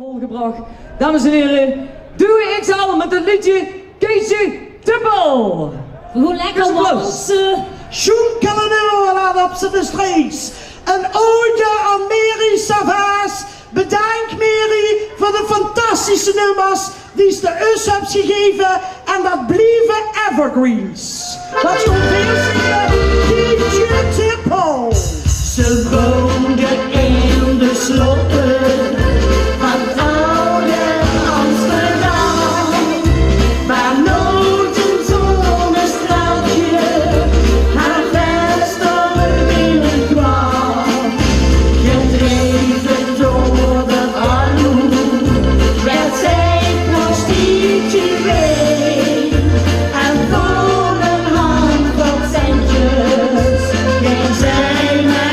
gebracht. Dames en heren, Dewey XL met het liedje Keesje Tippel. Gewoon lekker walsen. Sjoen Calanero laat op z'n de streets. Een ode aan Mary Savas. Bedankt Mary voor de fantastische nummers die ze de us hebt gegeven. En dat blijven evergreens. Wat je veel zingen, Keesje Tippel. Ze woonde in de slotten van oude Amsterdam, waar nooit een zonnestraaltje haar venster binnenkwam. Gedreven door de armoede werd zij prostituee en voor een handvol centjes ging zij naar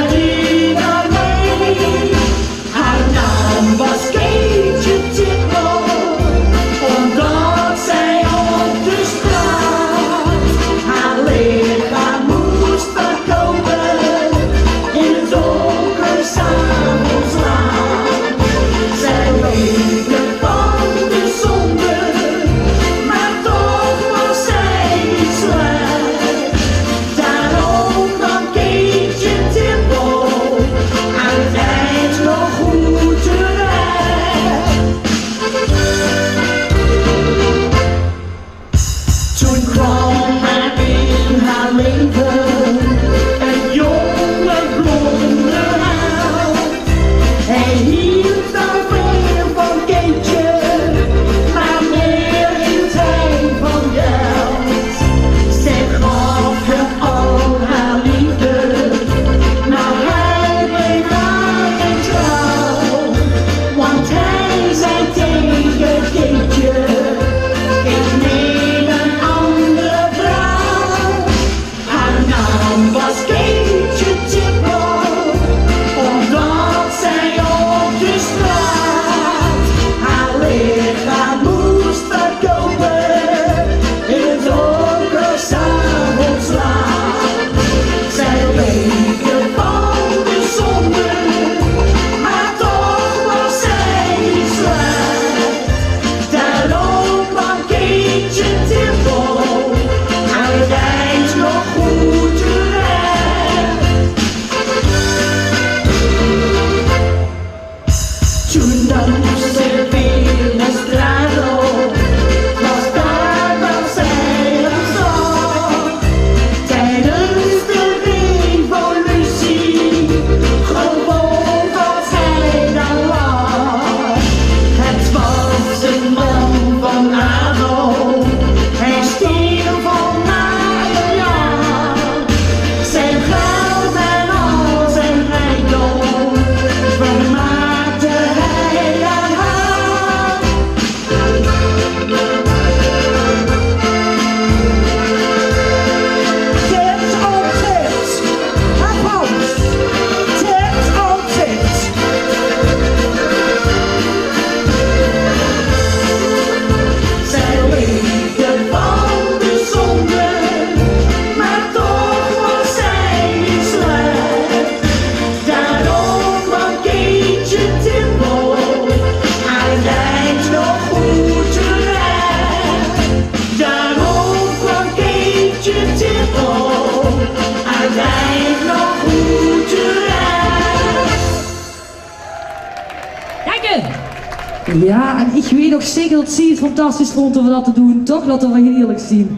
Ja, en ik weet nog zeker dat ze het fantastisch vond om dat te doen. Toch, laten we heel eerlijk zien.